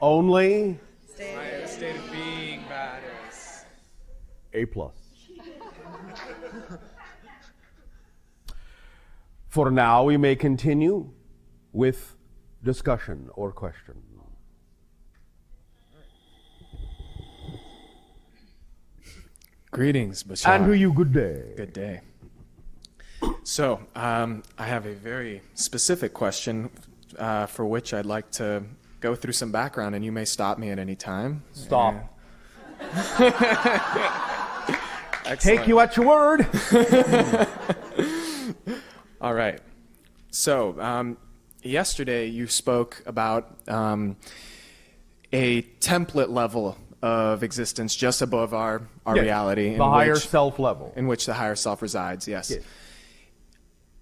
Only highest state of being matters. A+. For now, we may continue with discussion or question. Greetings, Bashar. And to you, good day. Good day. So, I have a very specific question for which I'd like to go through some background, and you may stop me at any time. Stop. Take you at your word. All right. So, yesterday you spoke about a template level of existence just above our Yes, reality. The higher self level. In which the higher self resides, yes. Yes.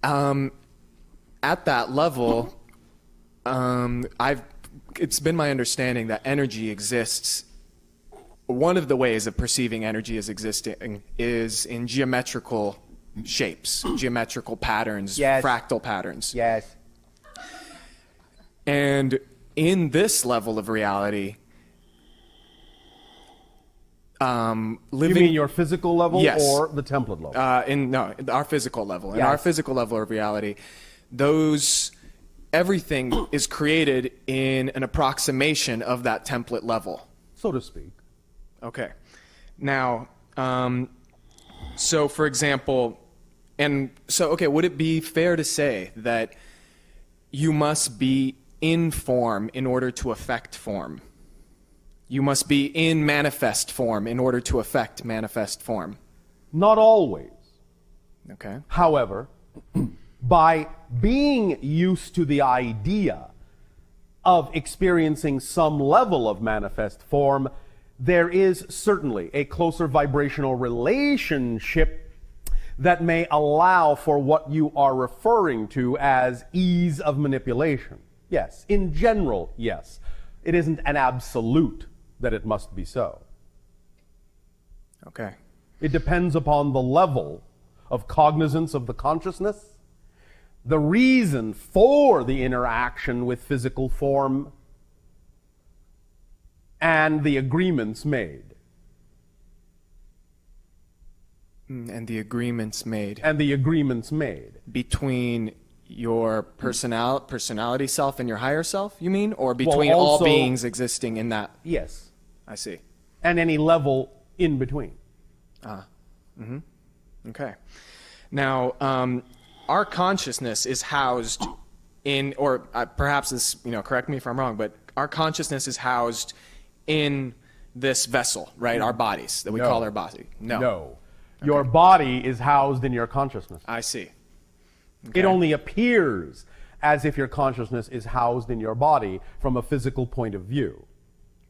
At that level, it's been my understanding that energy exists. One of the ways of perceiving energy as existing is in geometrical shapes, geometrical patterns, Yes. fractal patterns. Yes. And in this level of reality, living. You mean your physical level Yes. or the template level? Our physical level. In Yes. our physical level of reality, everything is created in an approximation of that template level. So to speak. Okay. Now, so for example, would it be fair to say that you must be in form in order to affect form? You must be in manifest form in order to affect manifest form? Not always. Okay. However, by being used to the idea of experiencing some level of manifest form, there is certainly a closer vibrational relationship that may allow for what you are referring to as ease of manipulation. Yes, in general, yes. It isn't an absolute that it must be so. Okay. It depends upon the level of cognizance of the consciousness, the reason for the interaction with physical form, and the agreements made. And the agreements made. And the agreements made. Between your personality self and your higher self, you mean? Or between also, all beings existing in that? Yes. I see. And any level in between. Okay. Now, our consciousness is housed in, or perhaps this, correct me if I'm wrong, but our consciousness is housed in this vessel, right? Our bodies that we call our body. No. Okay. Your body is housed in your consciousness. I see. Okay. It only appears as if your consciousness is housed in your body from a physical point of view.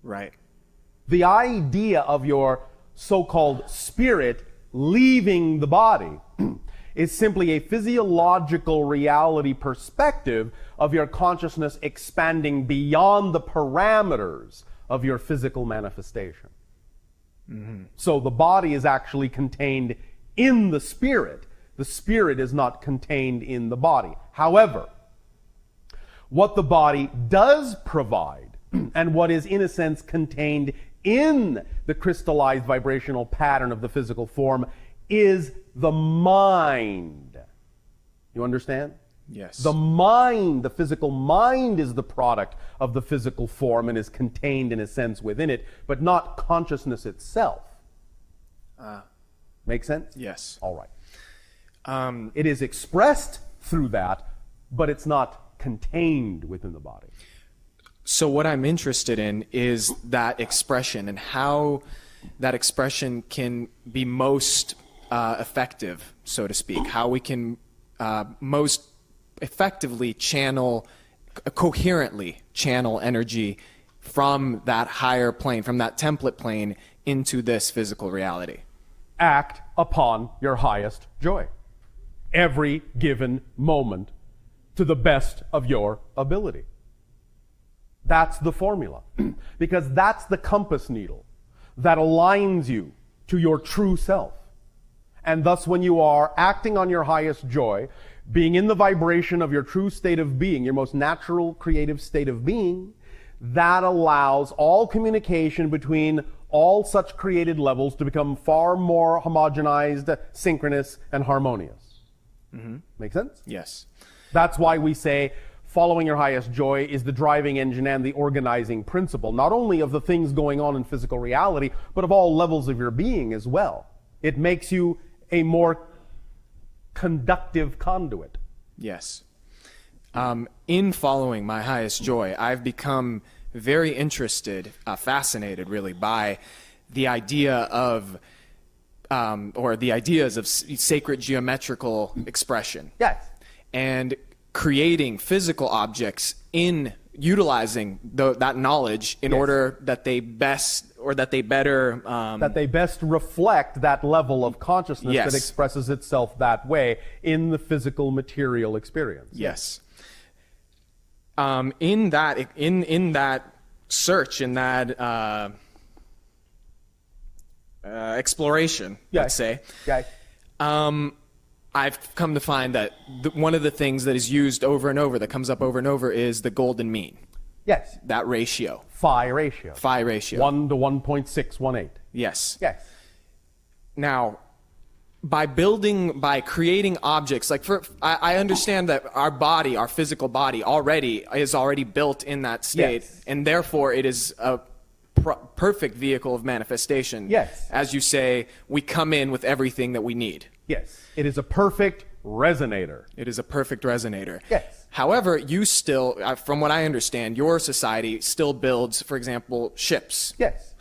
Right. The idea of your so-called spirit leaving the body is simply a physiological reality perspective of your consciousness expanding beyond the parameters of your physical manifestation. Mm-hmm. So the body is actually contained in the spirit. The spirit is not contained in the body. However, what the body does provide, and what is in a sense contained in the crystallized vibrational pattern of the physical form, is the mind. You understand? Yes. The mind, the physical mind, is the product of the physical form and is contained in a sense within it, but not consciousness itself. Make sense? Yes. All right. It is expressed through that, but it's not contained within the body. So what I'm interested in is that expression and how that expression can be most effective, so to speak. How we can most effectively coherently channel energy from that higher plane, from that template plane, into this physical reality. Act upon your highest joy. Every given moment to the best of your ability. That's the formula. Because that's the compass needle that aligns you to your true self. And thus, when you are acting on your highest joy, being in the vibration of your true state of being, your most natural creative state of being, that allows all communication between all such created levels to become far more homogenized, synchronous, and harmonious. Make sense? Yes. That's why we say following your highest joy is the driving engine and the organizing principle, not only of the things going on in physical reality, but of all levels of your being as well. It makes you a more conductive conduit. Yes. In following my highest joy, I've become very interested, fascinated really, by the idea of, or the ideas of sacred geometrical expression. Yes. And creating physical objects in utilizing that knowledge in order that they best, or that they better... that they best reflect that level of consciousness that expresses itself that way in the physical material experience. Yes. In that search, in that exploration, let's say, I've come to find that one of the things that is used over and over, that comes up over and over, is the golden mean. Yes. That ratio. Phi ratio. Phi ratio. 1 to 1.618. Yes. Yes. Now, by creating objects, like I understand that our body, our physical body, is already built in that state, and therefore it is a perfect vehicle of manifestation. Yes. As you say, we come in with everything that we need. Yes. It is a perfect resonator. It is a perfect resonator. Yes. However, you still, from what I understand, your society still builds, for example, ships. Yes.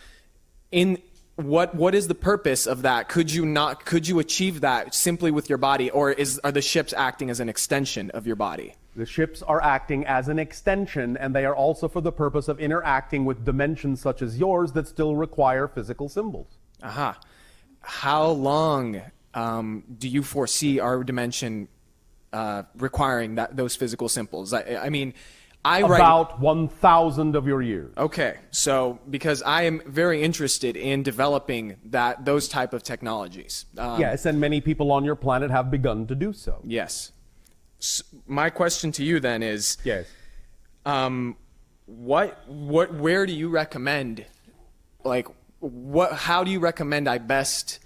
What is the purpose of that? Could you achieve that simply with your body, or are the ships acting as an extension of your body? The ships are acting as an extension, and they are also for the purpose of interacting with dimensions such as yours that still require physical symbols. Aha. How long do you foresee our dimension requiring those physical symbols? I mean, about 1,000 of your years. Okay, so because I am very interested in developing those type of technologies. Yes, and many people on your planet have begun to do so. Yes. My question to you then is, yes, where do you recommend, like, how do you recommend I best?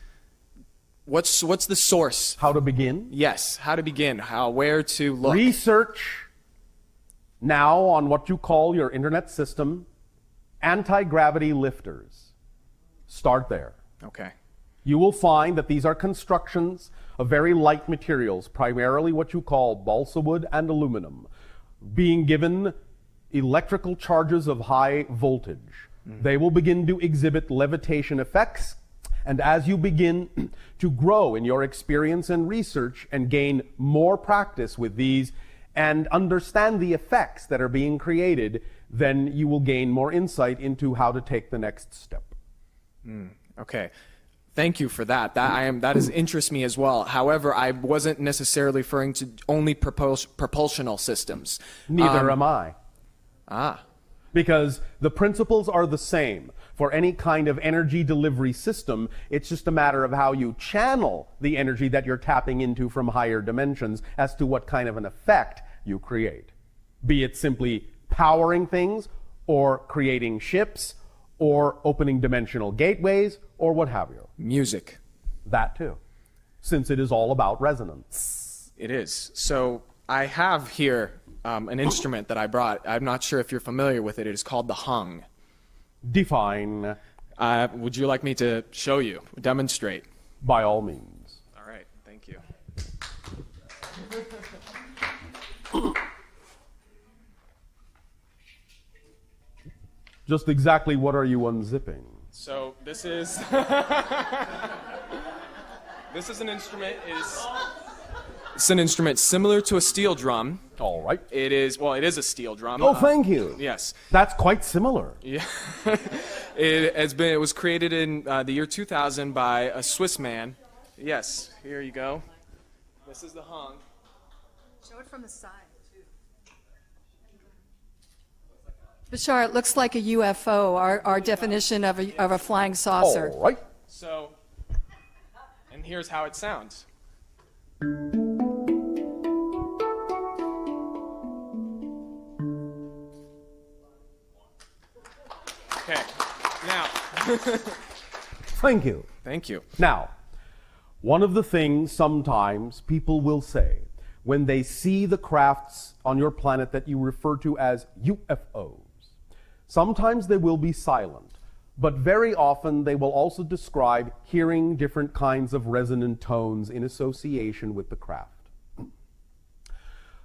What's the source? How to begin? Yes, how to begin, where to look. Research now on what you call your internet system, anti-gravity lifters. Start there. Okay. You will find that these are constructions of very light materials, primarily what you call balsa wood and aluminum, being given electrical charges of high voltage. They will begin to exhibit levitation effects. And as you begin to grow in your experience and research and gain more practice with these and understand the effects that are being created, then you will gain more insight into how to take the next step. Okay. Thank you for that. That interests me as well. However, I wasn't necessarily referring to only propulsional systems. Neither am I. Ah. Because the principles are the same. For any kind of energy delivery system, it's just a matter of how you channel the energy that you're tapping into from higher dimensions as to what kind of an effect you create. Be it simply powering things, or creating ships, or opening dimensional gateways, or what have you. Music. That too. Since it is all about resonance. It is. So I have here an instrument that I brought. I'm not sure if you're familiar with it. It is called the hung. Define. Would you like me to show you, demonstrate? By all means. All right, thank you. Just exactly what are you unzipping? So this is this is an instrument. It's an instrument similar to a steel drum. All right. It is a steel drum. Oh, thank you. Yes. That's quite similar. Yeah. It was created in the year 2000 by a Swiss man. Yes, here you go. This is the hung. Show it from the side, too. Bashar, it looks like a UFO, our definition of a flying saucer. All right. So, and here's how it sounds. Okay. Now. Thank you. Thank you. Now, one of the things sometimes people will say when they see the crafts on your planet that you refer to as UFOs, sometimes they will be silent, but very often they will also describe hearing different kinds of resonant tones in association with the craft.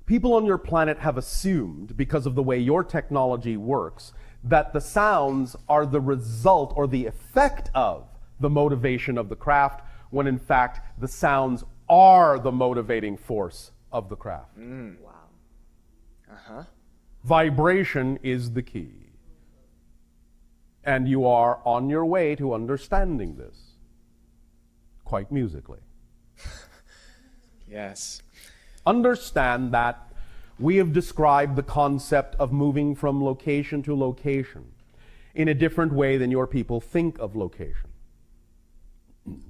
People on your planet have assumed, because of the way your technology works, that the sounds are the result or the effect of the motivation of the craft, when in fact the sounds are the motivating force of the craft. Wow. Uh-huh. Vibration is the key. And you are on your way to understanding this, quite musically. Yes. Understand that we have described the concept of moving from location to location in a different way than your people think of location.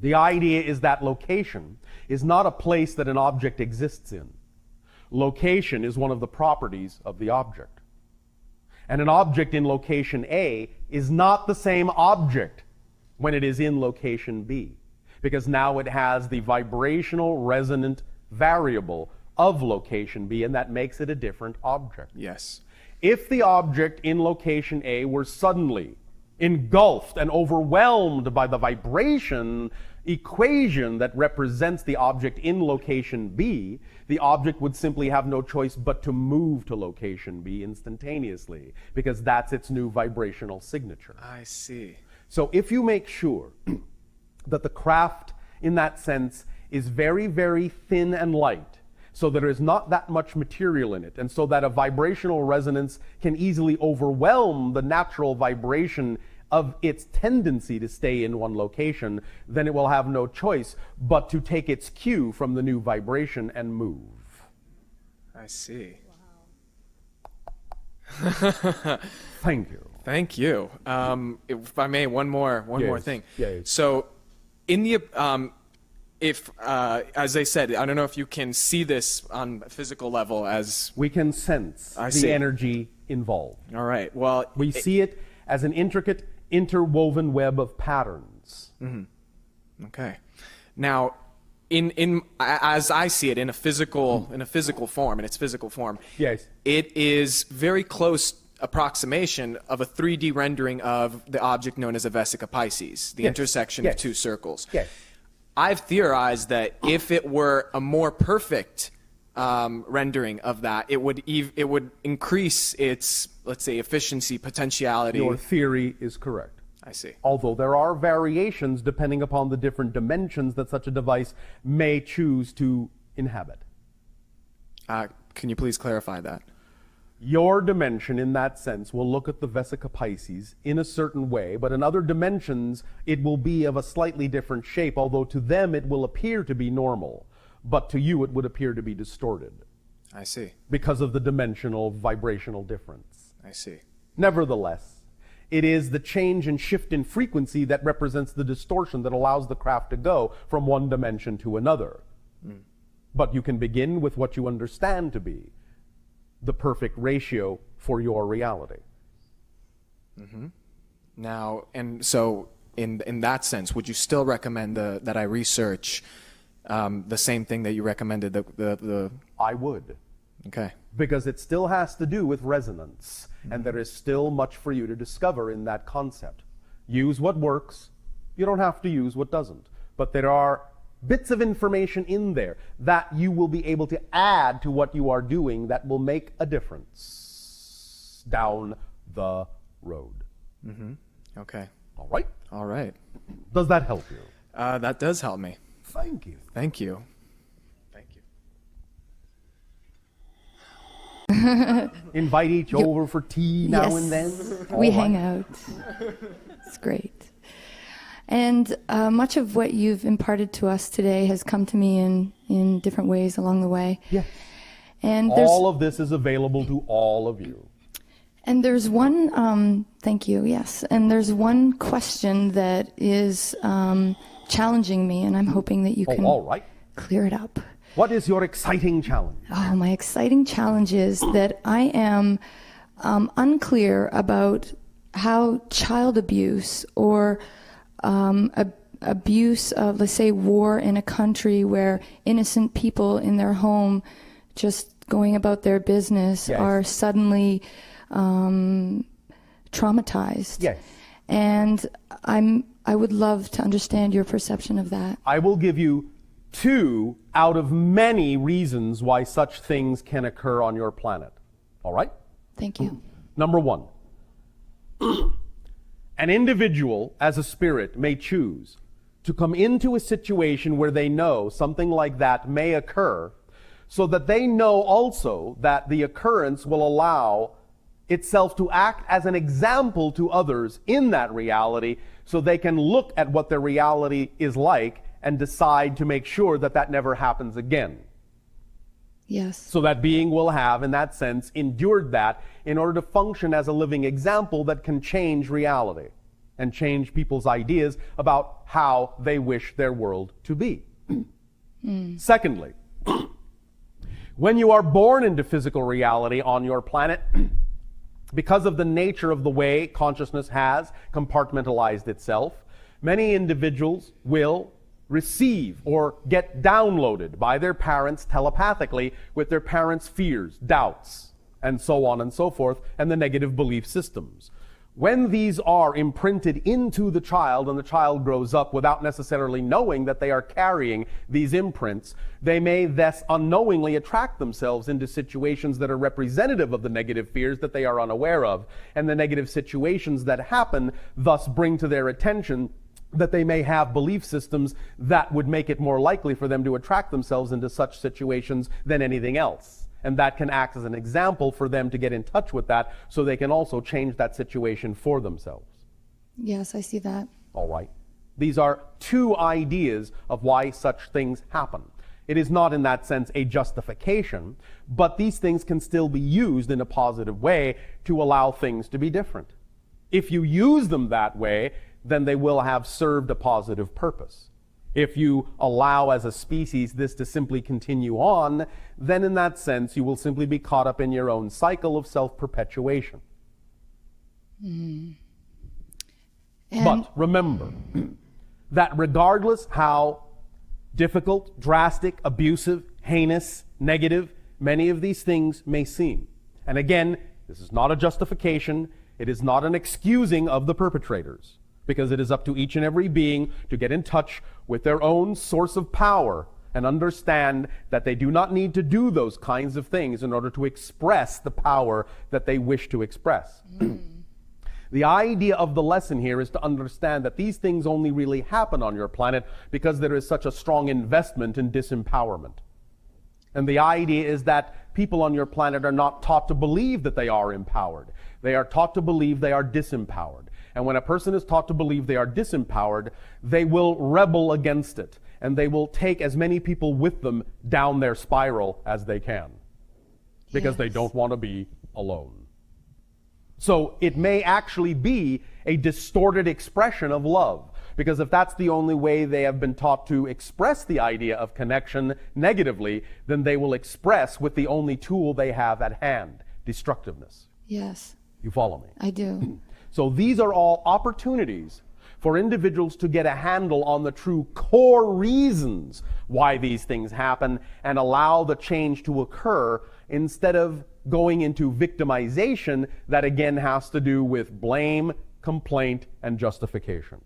The idea is that location is not a place that an object exists in. Location is one of the properties of the object. And an object in location A is not the same object when it is in location B, because now it has the vibrational resonant variable of location B, and that makes it a different object. Yes. If the object in location A were suddenly engulfed and overwhelmed by the vibration equation that represents the object in location B, the object would simply have no choice but to move to location B instantaneously, because that's its new vibrational signature. I see. So if you make sure that the craft in that sense is very, very thin and light, so that there is not that much material in it, and so that a vibrational resonance can easily overwhelm the natural vibration of its tendency to stay in one location, then it will have no choice but to take its cue from the new vibration and move. I see. Thank you. Thank you. If I may, one more Yes. thing. Yes. So, in the if as I said, I don't know if you can see this on a physical level as. We can sense I the see. energy involved. All right. Well, We see it as an intricate, interwoven web of patterns. Okay. Now, in as I see it in a physical form, in its physical form, Yes. it is very close approximation of a 3D rendering of the object known as a Vesica Piscis, the Yes. intersection Yes. of two circles. Yes. I've theorized that if it were a more perfect rendering of that, it would increase its, let's say, efficiency, potentiality. Your theory is correct. I see. Although there are variations depending upon the different dimensions that such a device may choose to inhabit. Can you please clarify that? Your dimension in that sense will look at the Vesica Piscis in a certain way, but in other dimensions it will be of a slightly different shape, although to them it will appear to be normal, but to you it would appear to be distorted I see. because of the dimensional vibrational difference. I see. Nevertheless, it is the change and shift in frequency that represents the distortion that allows the craft to go from one dimension to another. But you can begin with what you understand to be the perfect ratio for your reality. Now, and so in that sense, would you still recommend that I research the same thing that you recommended? The I would, okay. because it still has to do with resonance, and there is still much for you to discover in that concept. Use what works. You don't have to use what doesn't. But there are bits of information in there that you will be able to add to what you are doing that will make a difference down the road. Okay. All right? All right. Does that help you? That does help me. Thank you. Thank you. Thank you. Invite each over for tea now and then. We All hang right. out. It's great. And much of what you've imparted to us today has come to me in different ways along the way. Yes. And there's All of this is available to all of you. one, thank you, yes. And there's one question that is challenging me, and I'm hoping that you Oh, can all right. clear it up. What is your exciting challenge? Oh, my exciting challenge is that I am unclear about how child abuse or abuse of, let's say, war in a country where innocent people in their home just going about their business are suddenly traumatized. Yes. And I would love to understand your perception of that. I will give you 2 out of many reasons why such things can occur on your planet. All right? Thank you. Number 1. An individual, as a spirit, may choose to come into a situation where they know something like that may occur, so that they know also that the occurrence will allow itself to act as an example to others in that reality, so they can look at what their reality is like and decide to make sure that that never happens again. Yes. So that being will have, in that sense, endured that in order to function as a living example that can change reality and change people's ideas about how they wish their world to be. Secondly, when you are born into physical reality on your planet, because of the nature of the way consciousness has compartmentalized itself, many individuals will receive or get downloaded by their parents telepathically with their parents' fears, doubts, and so on and so forth, and the negative belief systems. When these are imprinted into the child and the child grows up without necessarily knowing that they are carrying these imprints, they may thus unknowingly attract themselves into situations that are representative of the negative fears that they are unaware of, and the negative situations that happen thus bring to their attention that they may have belief systems that would make it more likely for them to attract themselves into such situations than anything else. And that can act as an example for them to get in touch with that, so they can also change that situation for themselves. Yes, I see that. All right. These are 2 ideas of why such things happen. It is not in that sense a justification, but these things can still be used in a positive way to allow things to be different. If you use them that way, then they will have served a positive purpose. If you allow as a species this to simply continue on, then in that sense you will simply be caught up in your own cycle of self-perpetuation. But remember that regardless how difficult, drastic, abusive, heinous, negative many of these things may seem, and again, this is not a justification, it is not an excusing of the perpetrators, because it is up to each and every being to get in touch with their own source of power and understand that they do not need to do those kinds of things in order to express the power that they wish to express. The idea of the lesson here is to understand that these things only really happen on your planet because there is such a strong investment in disempowerment. And the idea is that people on your planet are not taught to believe that they are empowered. They are taught to believe they are disempowered. And when a person is taught to believe they are disempowered, they will rebel against it. And they will take as many people with them down their spiral as they can. Because they don't want to be alone. So it may actually be a distorted expression of love. Because if that's the only way they have been taught to express the idea of connection negatively, then they will express with the only tool they have at hand, destructiveness. Yes. You follow me? I do. So these are all opportunities for individuals to get a handle on the true core reasons why these things happen and allow the change to occur instead of going into victimization that again has to do with blame, complaint, and justification.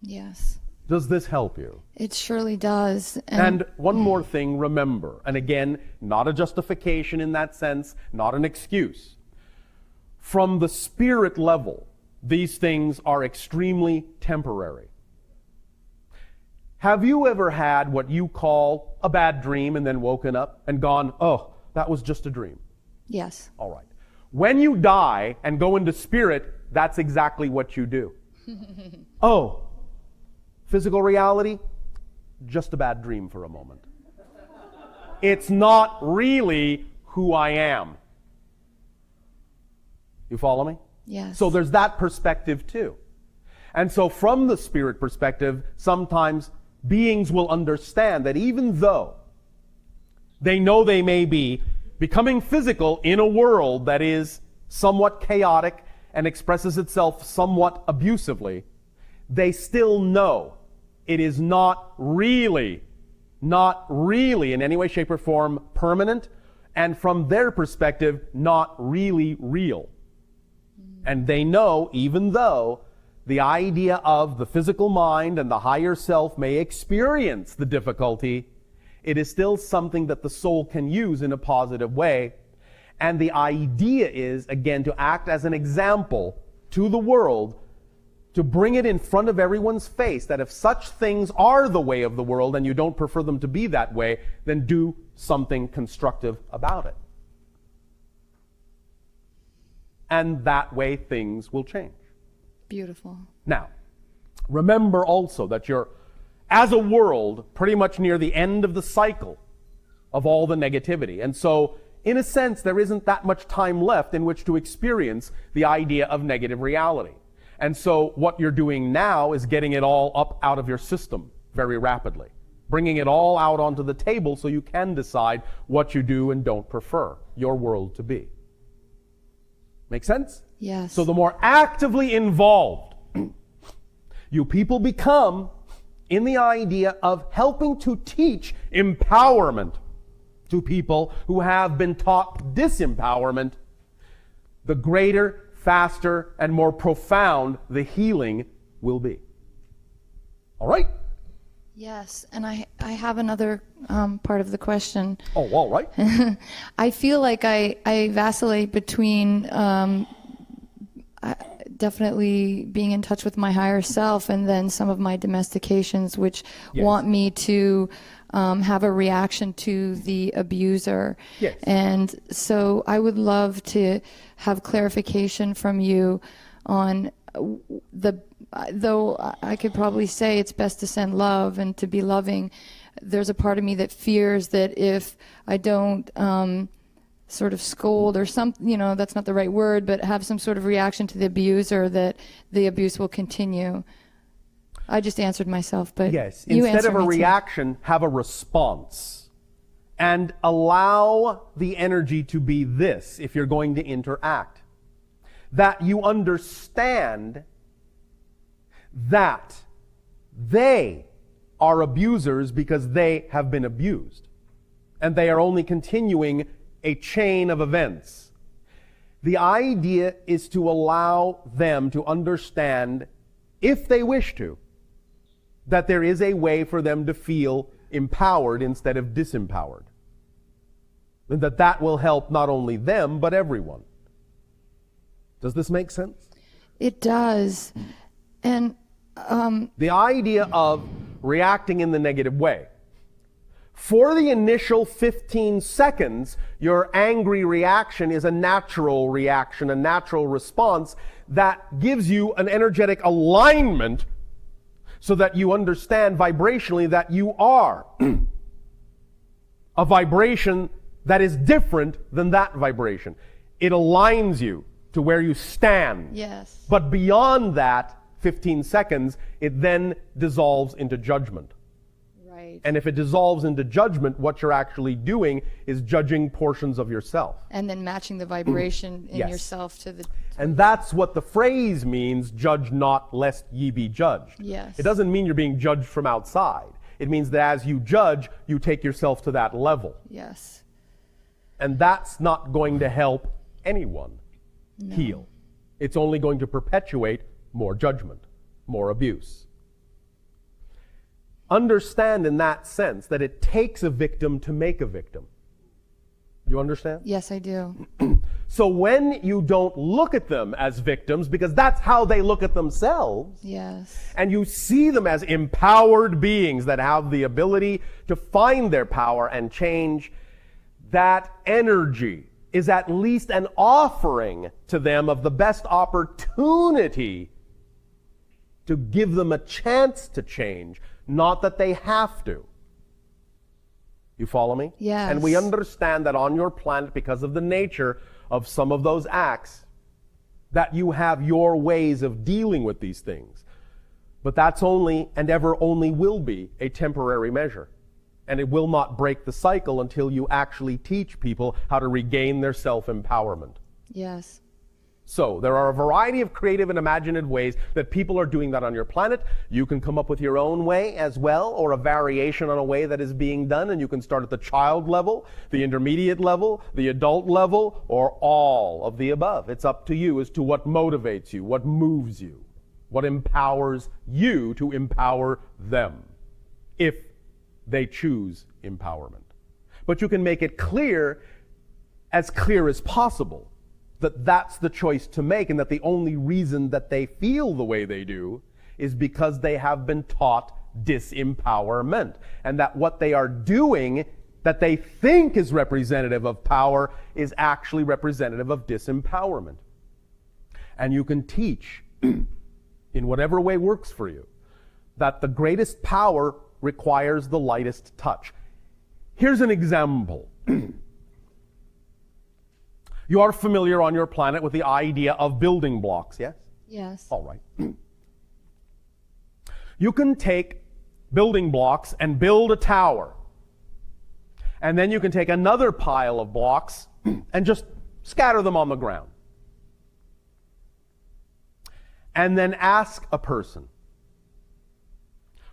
Yes. Does this help you? It surely does. And one more thing, remember, and again, not a justification in that sense, not an excuse. From the spirit level, these things are extremely temporary. Have you ever had what you call a bad dream and then woken up and gone, oh, that was just a dream? Yes. All right. When you die and go into spirit, that's exactly what you do. Oh, physical reality, just a bad dream for a moment. It's not really who I am. You follow me? Yes. So there's that perspective too. And so from the spirit perspective, sometimes beings will understand that even though they know they may be becoming physical in a world that is somewhat chaotic and expresses itself somewhat abusively, they still know it is not really in any way, shape, or form permanent, and from their perspective, not really real. And they know, even though the idea of the physical mind and the higher self may experience the difficulty, it is still something that the soul can use in a positive way. And the idea is, again, to act as an example to the world, to bring it in front of everyone's face that if such things are the way of the world and you don't prefer them to be that way, then do something constructive about it. And that way things will change. Beautiful. Now, remember also that you're, as a world, pretty much near the end of the cycle of all the negativity. And so, in a sense, there isn't that much time left in which to experience the idea of negative reality. And so what you're doing now is getting it all up out of your system very rapidly, bringing it all out onto the table so you can decide what you do and don't prefer your world to be. Make sense? Yes. So the more actively involved you people become in the idea of helping to teach empowerment to people who have been taught disempowerment, the greater, faster, and more profound the healing will be. All right? Yes, and I have another part of the question. Oh, all right. I feel like I vacillate between definitely being in touch with my higher self and then some of my domestications, which want me to have a reaction to the abuser. Yes. And so I would love to have clarification from you on though I could probably say it's best to send love and to be loving, there's a part of me that fears that if I don't sort of scold or that's not the right word, but have some sort of reaction to the abuser, that the abuse will continue. I just answered myself, but yes, you instead of a answer me too. reaction, have a response. And allow the energy to be this if you're going to interact. That you understand that they are abusers because they have been abused. And they are only continuing a chain of events. The idea is to allow them to understand, if they wish to, that there is a way for them to feel empowered instead of disempowered. And that will help not only them, but everyone. Does this make sense? It does. And the idea of reacting in the negative way. For the initial 15 seconds, your angry reaction is a natural reaction, a natural response that gives you an energetic alignment so that you understand vibrationally that you are a vibration that is different than that vibration. It aligns you to where you stand. yes. But beyond that 15 seconds, it then dissolves into judgment. Right. And if it dissolves into judgment, what you're actually doing is judging portions of yourself. And then matching the vibration in Yes. yourself to the... And that's what the phrase means, judge not lest ye be judged. Yes. It doesn't mean you're being judged from outside. It means that as you judge, you take yourself to that level. Yes. And that's not going to help anyone heal. It's only going to perpetuate more judgment, more abuse. Understand in that sense that it takes a victim to make a victim. You understand? Yes, I do. So when you don't look at them as victims, because that's how they look at themselves, Yes. and you see them as empowered beings that have the ability to find their power and change, that energy is at least an offering to them of the best opportunity to give them a chance to change, not that they have to. You follow me? Yes. And we understand that on your planet, because of the nature of some of those acts, that you have your ways of dealing with these things. But that's only, and ever only will be, a temporary measure. And it will not break the cycle until you actually teach people how to regain their self-empowerment. Yes. So there are a variety of creative and imaginative ways that people are doing that on your planet. You can come up with your own way as well, or a variation on a way that is being done, and you can start at the child level, the intermediate level, the adult level, or all of the above. It's up to you as to what motivates you, what moves you, what empowers you to empower them, if they choose empowerment. But you can make it clear as possible, that that's the choice to make, and that the only reason that they feel the way they do is because they have been taught disempowerment, and that what they are doing that they think is representative of power is actually representative of disempowerment. And you can teach in whatever way works for you that the greatest power requires the lightest touch. Here's an example. You are familiar on your planet with the idea of building blocks, yes? Yes. All right. You can take building blocks and build a tower. And then you can take another pile of blocks and just scatter them on the ground. And then ask a person,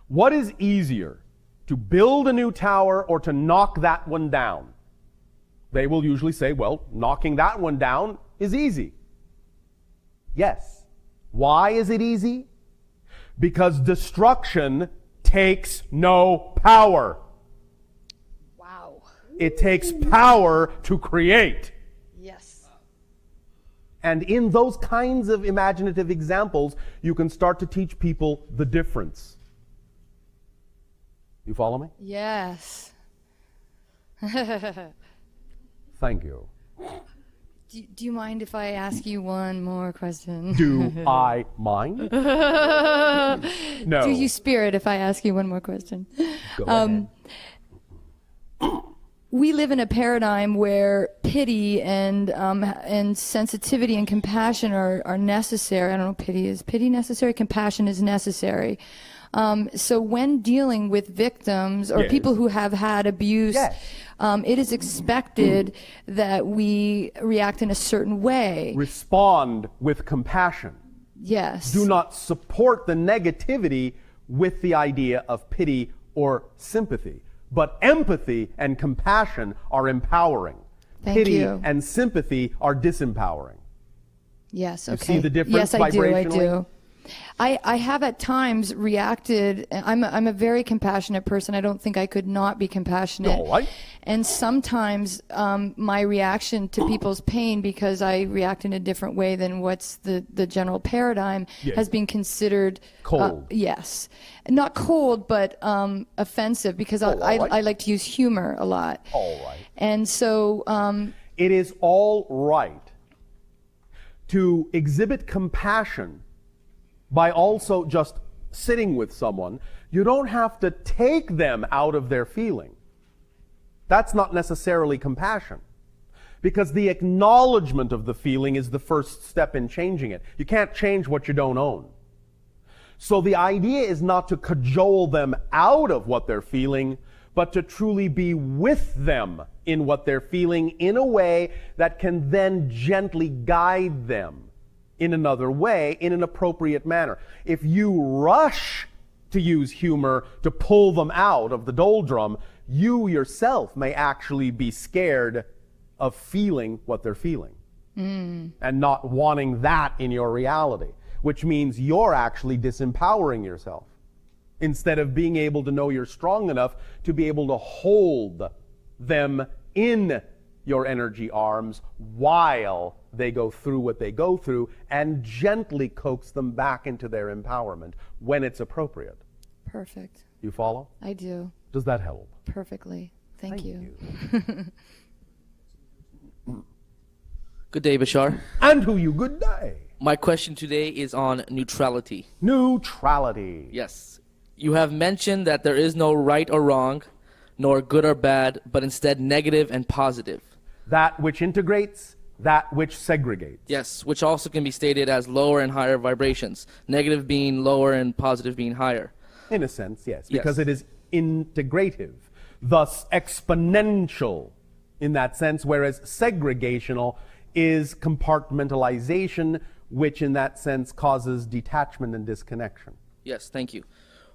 what is easier, to build a new tower or to knock that one down? They will usually say, well, knocking that one down is easy. Yes. Why is it easy? Because destruction takes no power. Wow. It takes power to create. Yes. And in those kinds of imaginative examples, you can start to teach people the difference. You follow me? Yes. Thank you. Do you mind if I ask you one more question? Do I mind? No. Do you spirit if I ask you one more question? Go ahead. We live in a paradigm where pity and sensitivity and compassion are necessary. I don't know, is pity necessary? Compassion is necessary. So when dealing with victims or Yes. people who have had abuse, Yes. it is expected that we react in a certain way. Respond with compassion. Yes. Do not support the negativity with the idea of pity or sympathy. But empathy and compassion are empowering. Thank Pity you. and sympathy are disempowering. Yes, okay. see the difference yes, I do. vibrationally? I have at times reacted. I'm a very compassionate person. I don't think I could not be compassionate. All right. And sometimes my reaction to people's pain, because I react in a different way than what's the general paradigm, Yes. has been considered Cold. Yes, not cold, but offensive, because all right. I like to use humor a lot. All right. And so It is all right to exhibit compassion by also just sitting with someone. You don't have to take them out of their feeling. That's not necessarily compassion, because the acknowledgement of the feeling is the first step in changing it. You can't change what you don't own. So the idea is not to cajole them out of what they're feeling, but to truly be with them in what they're feeling in a way that can then gently guide them in another way, in an appropriate manner. If you rush to use humor to pull them out of the doldrum, you yourself may actually be scared of feeling what they're feeling and not wanting that in your reality, which means you're actually disempowering yourself instead of being able to know you're strong enough to be able to hold them in your energy arms while they go through what they go through, and gently coax them back into their empowerment when it's appropriate. perfect. You follow? I do. Does that help? Perfectly. Thank you. Good day, Bashar. And to you, good day. My question today is on neutrality. Neutrality. Yes. You have mentioned that there is no right or wrong, nor good or bad, but instead negative and positive. That which integrates, that which segregates. Yes, which also can be stated as lower and higher vibrations, negative being lower and positive being higher. In a sense, yes, Yes. because it is integrative, thus exponential in that sense, whereas segregational is compartmentalization, which in that sense causes detachment and disconnection. Yes, thank you.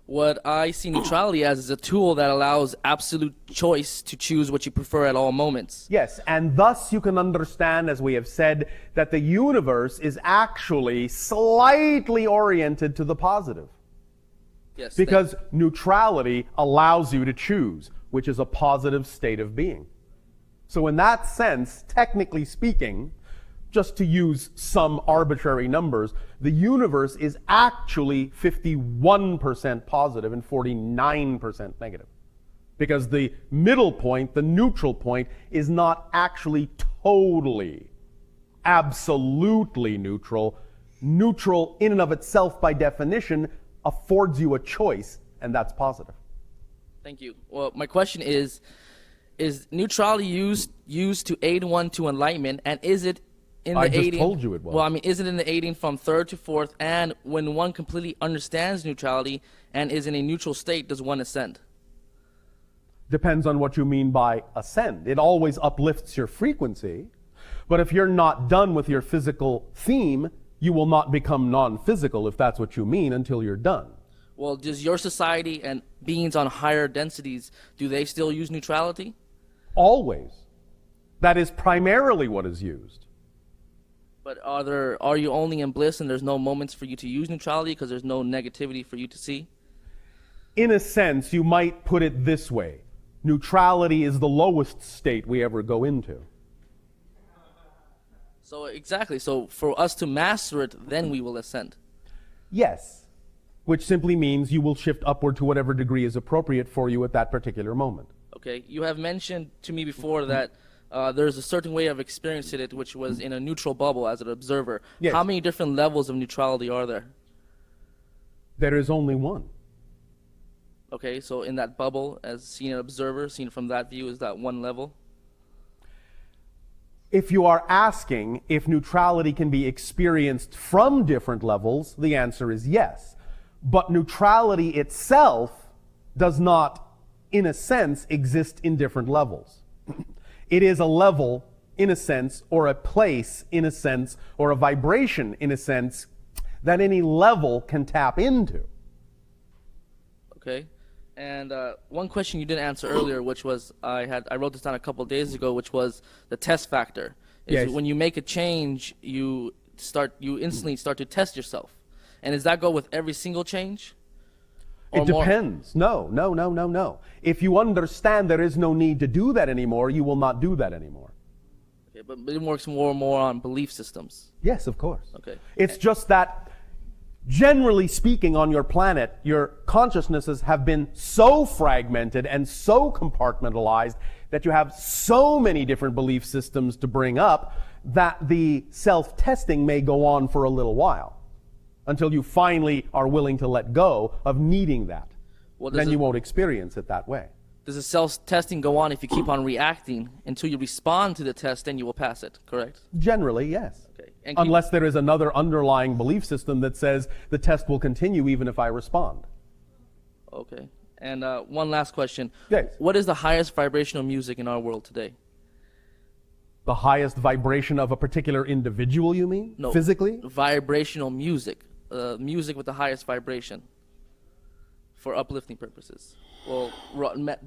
What I see neutrality as is a tool that allows absolute choice to choose what you prefer at all moments. Yes, and thus you can understand, as we have said, that the universe is actually slightly oriented to the positive. Yes, Because neutrality allows you to choose, which is a positive state of being. So in that sense, technically speaking, just to use some arbitrary numbers, the universe is actually 51% positive and 49% negative. Because the middle point, the neutral point, is not actually totally, absolutely neutral. Neutral in and of itself, by definition, affords you a choice, and that's positive. Thank you. Well, my question is neutrality used to aid one to enlightenment, and is it in the I just aiding, told you it was. Well, I mean, is it in the aiding from third to fourth, and when one completely understands neutrality and is in a neutral state, does one ascend? Depends on what you mean by ascend. It always uplifts your frequency, but if you're not done with your physical theme, you will not become non-physical, if that's what you mean, until you're done. Well, does your society and beings on higher densities, do they still use neutrality? Always. That is primarily what is used. But are you only in bliss and there's no moments for you to use neutrality because there's no negativity for you to see? In a sense, you might put it this way. Neutrality is the lowest state we ever go into. So exactly. So for us to master it, then we will ascend. Yes. Which simply means you will shift upward to whatever degree is appropriate for you at that particular moment. Okay. You have mentioned to me before that there's a certain way of experiencing it, which was in a neutral bubble as an observer. Yes. How many different levels of neutrality are there? There is only one. Okay, so in that bubble, as seen an observer, seen from that view, is that one level? If you are asking if neutrality can be experienced from different levels, the answer is yes. But neutrality itself does not, in a sense, exist in different levels. It is a level, in a sense, or a place, in a sense, or a vibration, in a sense, that any level can tap into. Okay. And one question you didn't answer earlier, which was I wrote this down a couple of days ago, which was the test factor. Yes. When you make a change, you instantly start to test yourself. And does that go with every single change? Or It depends. No. If you understand there is no need to do that anymore, you will not do that anymore. Okay, but it works more and more on belief systems. Yes, of course. Okay. It's just that, generally speaking, on your planet, your consciousnesses have been so fragmented and so compartmentalized that you have so many different belief systems to bring up that the self-testing may go on for a little while until you finally are willing to let go of needing that. Well, Then you won't experience it that way. Does the self-testing go on if you keep on reacting until you respond to the test, then you will pass it, correct? Generally, yes. Okay. And Unless there is another underlying belief system that says the test will continue even if I respond. Okay. And one last question. Yes. What is the highest vibrational music in our world today? The highest vibration of a particular individual, you mean? No. Physically? Vibrational music. Music with the highest vibration for uplifting purposes. Well,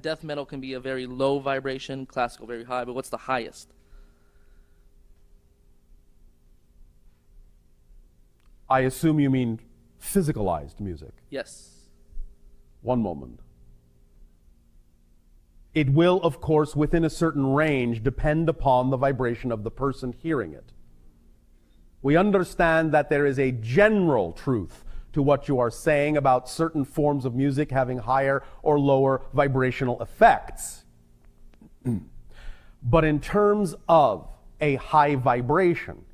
death metal can be a very low vibration, classical very high, but what's the highest? I assume you mean physicalized music. Yes. One moment. It will, of course, within a certain range, depend upon the vibration of the person hearing it. We understand that there is a general truth to what you are saying about certain forms of music having higher or lower vibrational effects. But in terms of a high vibration,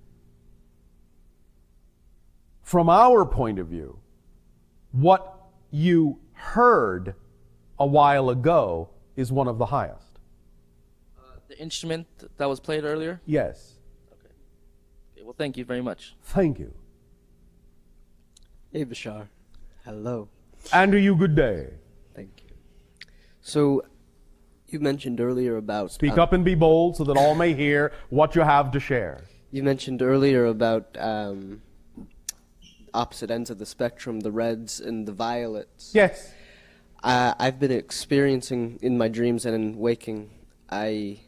from our point of view, what you heard a while ago is one of the highest. The instrument that was played earlier? Yes. Okay, well, thank you very much. Thank you. Hey, Bashar. Hello. And to you, good day. Thank you. So, you mentioned earlier about... Speak up and be bold so that all may hear what you have to share. You mentioned earlier about opposite ends of the spectrum, the reds and the violets. Yes. I've been experiencing in my dreams and in waking, I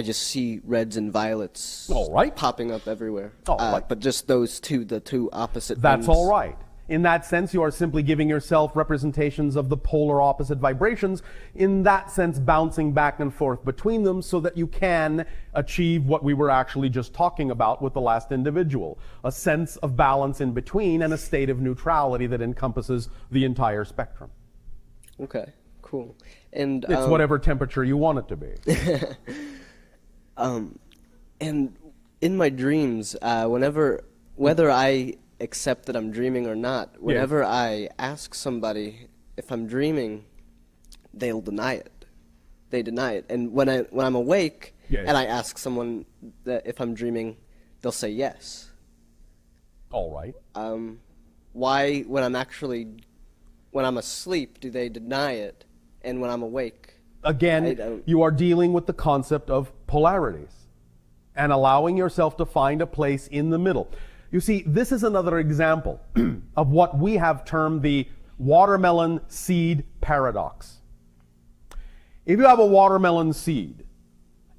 just see reds and violets All right. popping up everywhere. All right. But just those two, the two opposite That's ends. all right. In that sense, you are simply giving yourself representations of the polar opposite vibrations, in that sense bouncing back and forth between them so that you can achieve what we were actually just talking about with the last individual, a sense of balance in between and a state of neutrality that encompasses the entire spectrum. Okay, cool. And It's whatever temperature you want it to be. And in my dreams, whether I accept that I'm dreaming or not, whenever I ask somebody if I'm dreaming, they'll deny it. They deny it. And when I'm awake and I ask someone that if I'm dreaming, they'll say yes. All right. Why, when I'm asleep, do they deny it, and when I'm awake? Again, you are dealing with the concept of polarities and allowing yourself to find a place in the middle. You see, this is another example of what we have termed the watermelon seed paradox. If you have a watermelon seed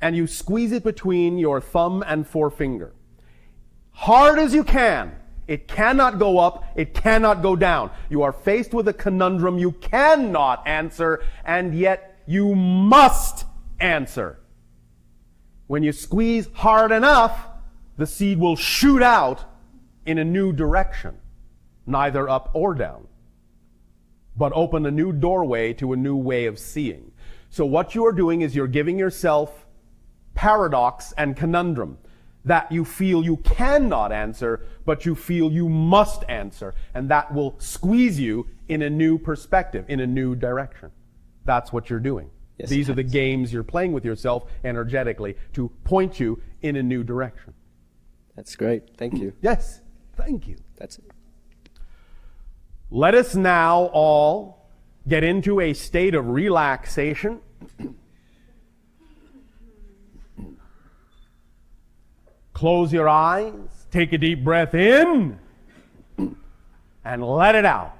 and you squeeze it between your thumb and forefinger, hard as you can, it cannot go up, it cannot go down. You are faced with a conundrum you cannot answer, and yet you must answer. When you squeeze hard enough, the seed will shoot out in a new direction, neither up or down, but open a new doorway to a new way of seeing. So what you are doing is you're giving yourself paradox and conundrum that you feel you cannot answer, but you feel you must answer, and that will squeeze you in a new perspective, in a new direction. That's what you're doing. Yes, These are the games you're playing with yourself energetically to point you in a new direction. That's great. Thank you. Yes, thank you. That's it. Let us now all get into a state of relaxation. Close your eyes, take a deep breath in, and let it out.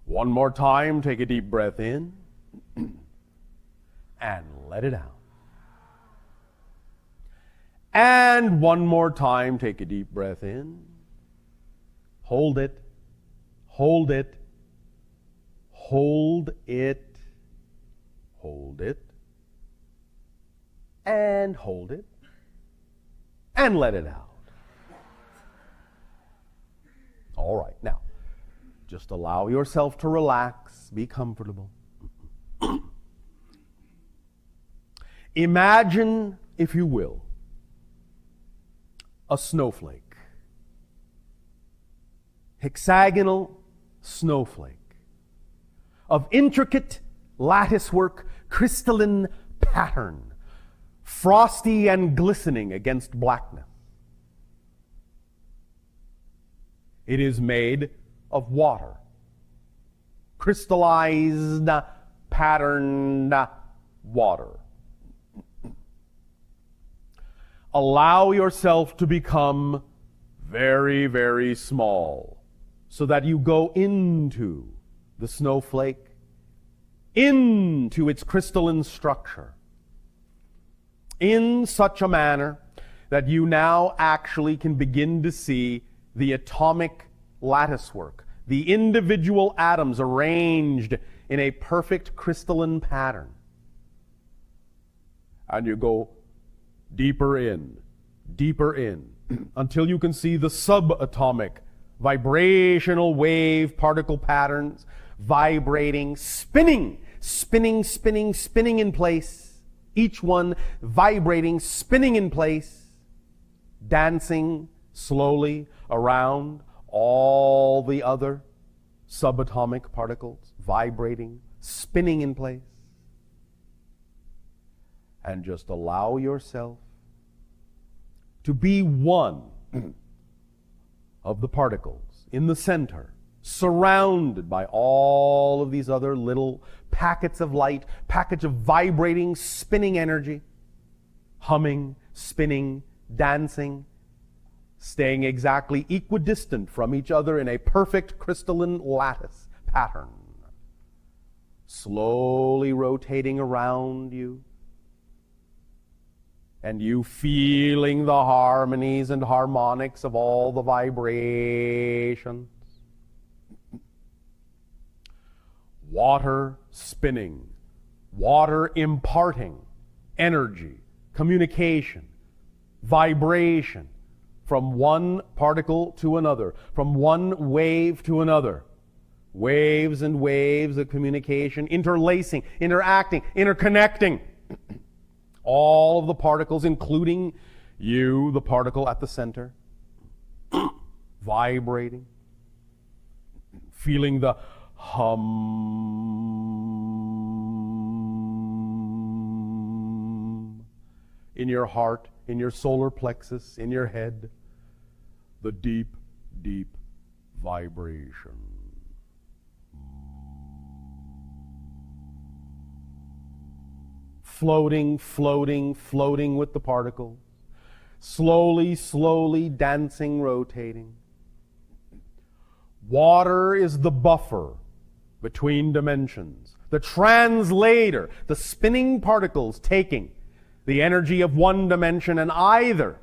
One more time, take a deep breath in, and let it out. And one more time, take a deep breath in, hold it, hold it, hold it, hold it, and hold it, and let it out. All right, now, just allow yourself to relax, be comfortable. Imagine, if you will, a snowflake. Hexagonal snowflake of intricate latticework, crystalline pattern, frosty and glistening against blackness. It is made of water, crystallized, patterned water. Allow yourself to become very, very small so that you go into the snowflake, into its crystalline structure, in such a manner that you now actually can begin to see the atomic latticework, the individual atoms arranged in a perfect crystalline pattern. And you go deeper in, until you can see the subatomic vibrational wave particle patterns vibrating, spinning in place, each one vibrating, spinning in place, dancing slowly around all the other subatomic particles, vibrating, spinning in place. And just allow yourself to be one of the particles in the center surrounded by all of these other little packets of light, packets of vibrating, spinning energy, humming, spinning, dancing, staying exactly equidistant from each other in a perfect crystalline lattice pattern, slowly rotating around you, and you feeling the harmonies and harmonics of all the vibrations. Water spinning, water imparting energy, communication, vibration from one particle to another, from one wave to another. Waves and waves of communication, interlacing, interacting, interconnecting. All of the particles, including you, the particle at the center, vibrating, feeling the hum in your heart, in your solar plexus, in your head, the deep, deep vibration. Floating, floating, floating with the particles, slowly, slowly dancing, rotating. Water is the buffer between dimensions, the translator, the spinning particles taking the energy of one dimension and either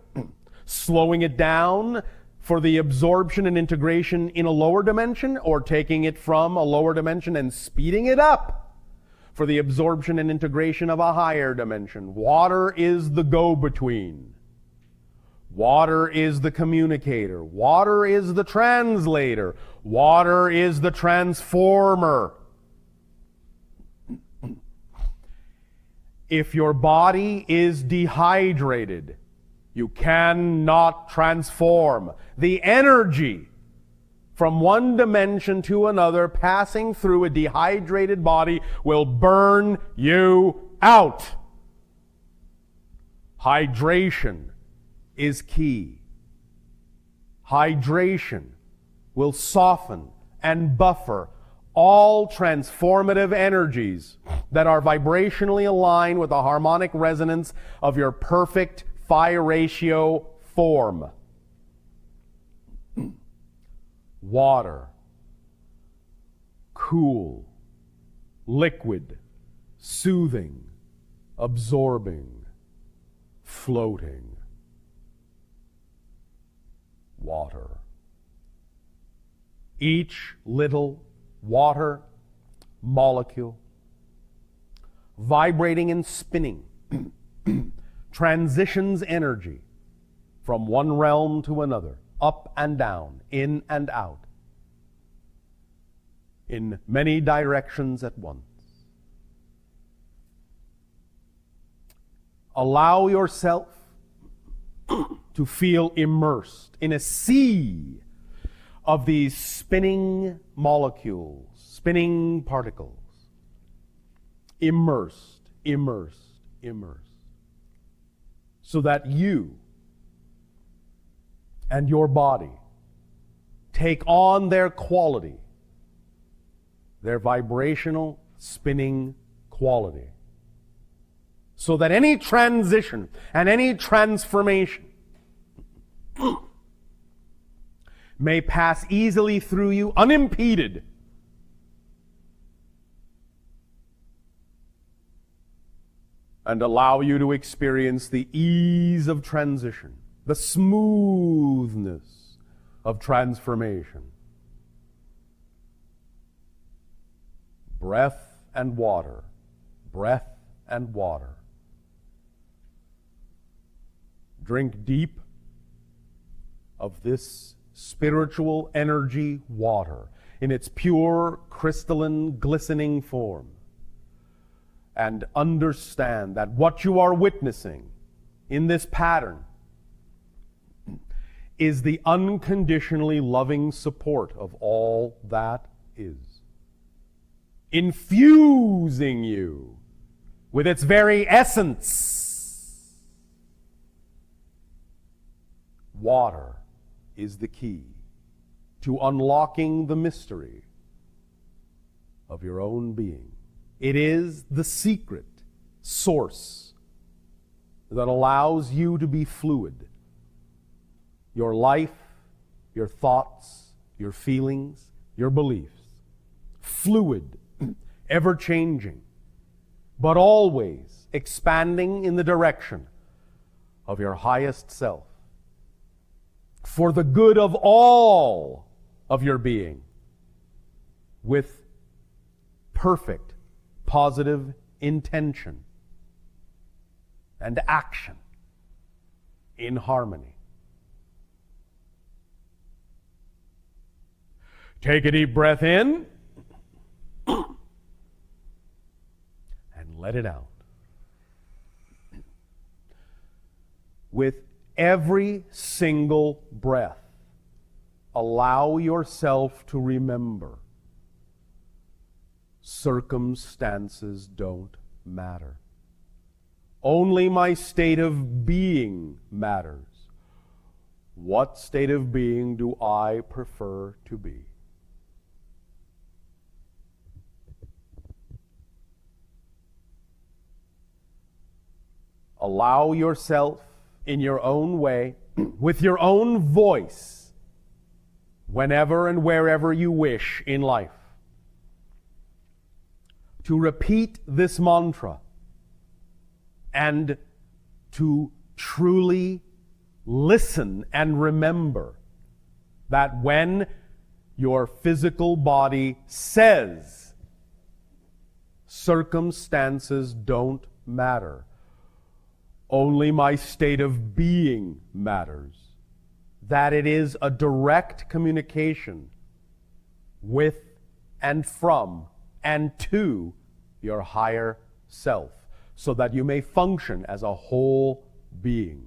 slowing it down for the absorption and integration in a lower dimension, or taking it from a lower dimension and speeding it up for the absorption and integration of a higher dimension. Water is the go-between. Water is the communicator. Water is the translator. Water is the transformer. If your body is dehydrated, you cannot transform. The energy from one dimension to another passing through a dehydrated body will burn you out. Hydration is key. Hydration will soften and buffer all transformative energies that are vibrationally aligned with the harmonic resonance of your perfect phi ratio form. Water, cool, liquid, soothing, absorbing, floating. Water. Each little water molecule vibrating and spinning transitions energy from one realm to another, up and down, in and out, in many directions at once. Allow yourself to feel immersed in a sea of these spinning molecules, spinning particles. Immersed, immersed, immersed. So that you and your body take on their quality, their vibrational spinning quality. So that any transition and any transformation may pass easily through you unimpeded. And allow you to experience the ease of transition, the smoothness of transformation. Breath and water, breath and water. Drink deep of this spiritual energy water in its pure, crystalline, glistening form. And understand that what you are witnessing in this pattern is the unconditionally loving support of all that is, infusing you with its very essence. Water is the key. to unlocking the mystery of your own being. It is the secret source that allows you to be fluid. Your life, your thoughts, your feelings, your beliefs. Fluid, ever-changing, but always expanding in the direction of your highest self. For the good of all of your being, with perfect positive intention and action in harmony. Take a deep breath in and let it out. With every single breath, allow yourself to remember circumstances don't matter. Only my state of being matters. What state of being do I prefer to be? Allow yourself in your own way, with your own voice, whenever and wherever you wish in life, to repeat this mantra and to truly listen and remember that when your physical body says circumstances don't matter, only my state of being matters, that it is a direct communication with and from and to your higher self, so that you may function as a whole being.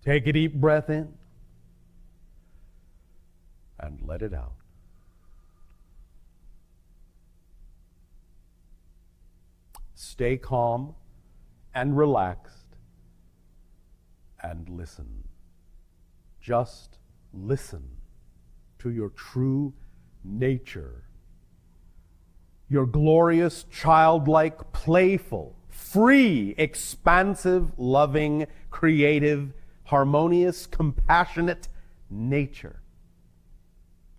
Take a deep breath in and let it out. Stay calm and relaxed and listen. Just listen to your true nature. Your glorious, childlike, playful, free, expansive, loving, creative, harmonious, compassionate nature.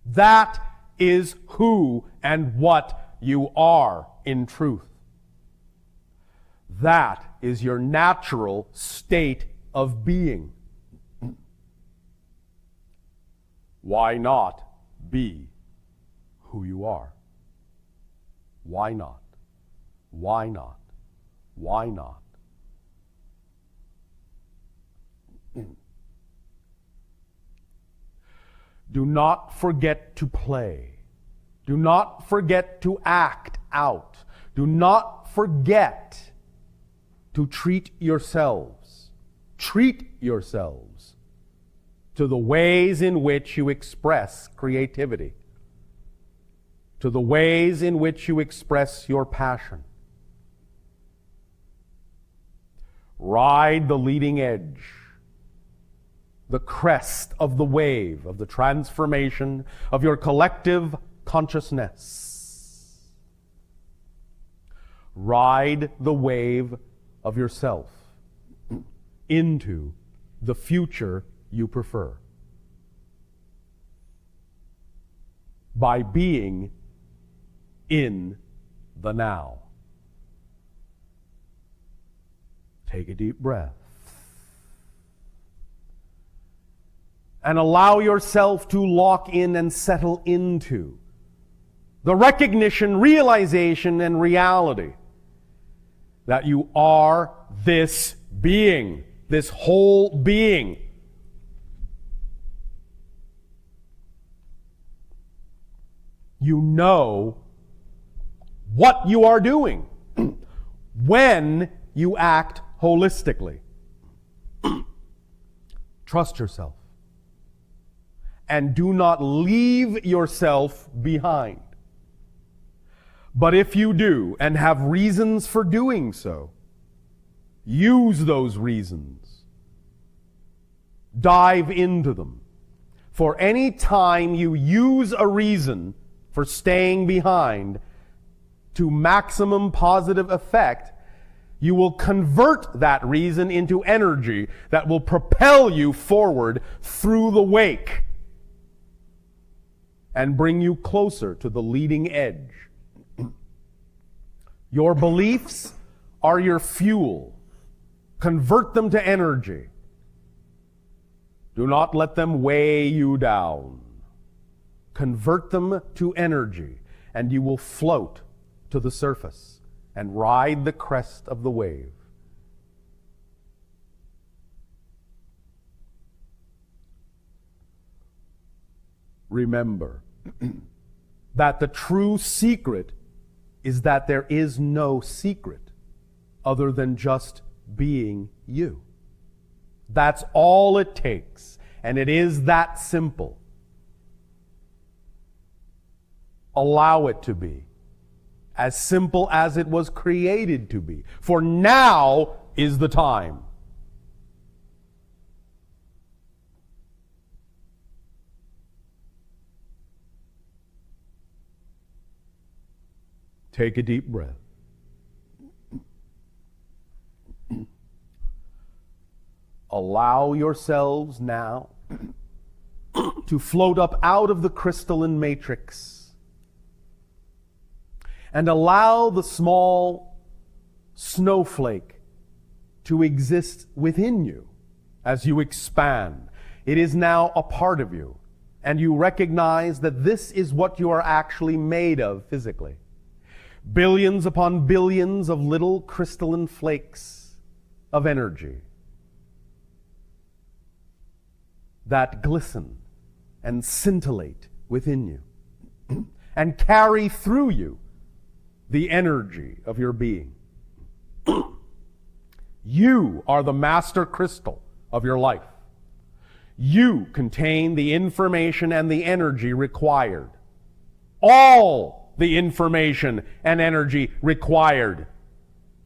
That is who and what you are in truth. That is your natural state of being. Why not be who you are? Why not? Why not? Why not? Do not forget to play. Do not forget to act out. Do not forget to treat yourselves to the ways in which you express creativity, to the ways in which you express your passion. Ride the leading edge, the crest of the wave of the transformation of your collective consciousness. Ride the wave of yourself into the future you prefer by being in the now. Take a deep breath and allow yourself to lock in and settle into the recognition, realization, and reality that you are this being, this whole being. You know what you are doing when you act holistically. Trust yourself and do not leave yourself behind. But if you do and have reasons for doing so, use those reasons Dive into them. For any time you use a reason for staying behind to maximum positive effect, you will convert that reason into energy that will propel you forward through the wake and bring you closer to the leading edge. Your beliefs are your fuel. Convert them to energy. Do not let them weigh you down. Convert them to energy, and you will float to the surface and ride the crest of the wave. Remember that the true secret is that there is no secret other than just being you. That's all it takes, and it is that simple. Allow it to be as simple as it was created to be, for now is the time. Take a deep breath. Allow yourselves now to float up out of the crystalline matrix and allow the small snowflake to exist within you as you expand. It is now a part of you, and you recognize that this is what you are actually made of physically. Billions upon billions of little crystalline flakes of energy that glisten and scintillate within you and carry through you the energy of your being. You are the master crystal of your life. You contain the information and the energy required. All the information and energy required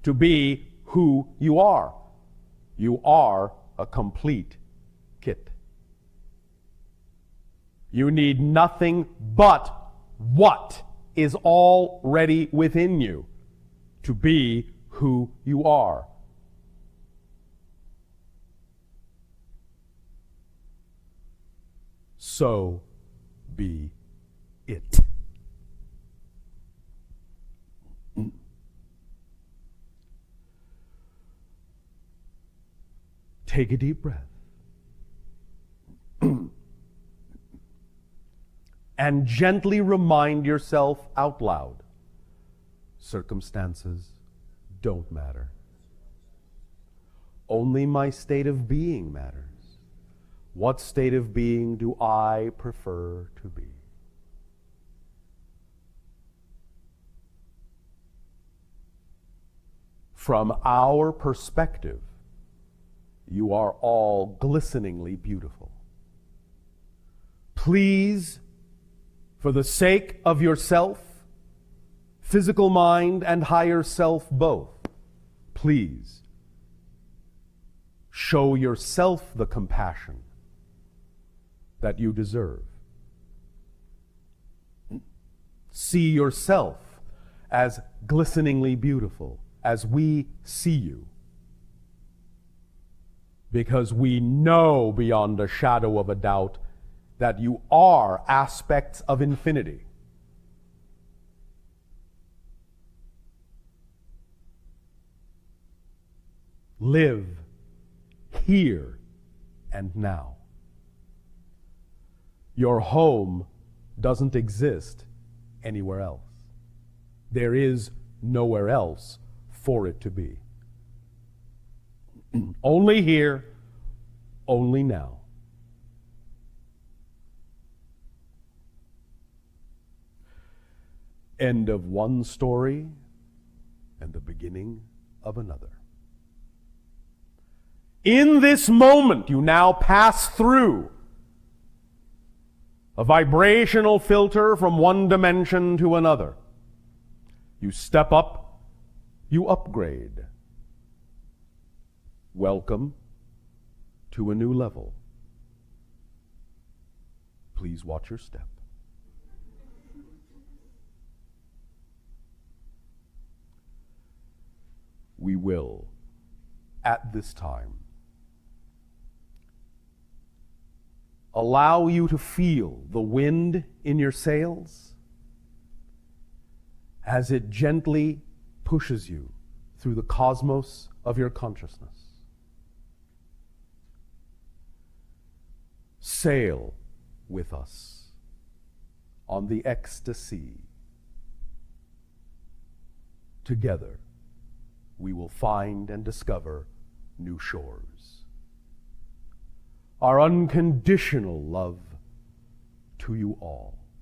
to be who you are. You are a complete kit. You need nothing but what is already within you to be who you are. So be it. Take a deep breath. And gently remind yourself out loud, circumstances don't matter. Only my state of being matters. What state of being do I prefer to be? From our perspective, you are all glisteningly beautiful. Please, for the sake of yourself, physical mind and higher self both, please show yourself the compassion that you deserve. See yourself as glisteningly beautiful as we see you, because we know beyond a shadow of a doubt that you are aspects of infinity. Live here and now. Your home doesn't exist anywhere else. There is nowhere else for it to be. Only here, only now. End of one story and the beginning of another. In this moment, you now pass through a vibrational filter from one dimension to another. You step up, you upgrade. Welcome to a new level. Please watch your step. We will, at this time, allow you to feel the wind in your sails as it gently pushes you through the cosmos of your consciousness. Sail with us on the ecstasy. Together, we will find and discover new shores. Our unconditional love to you all.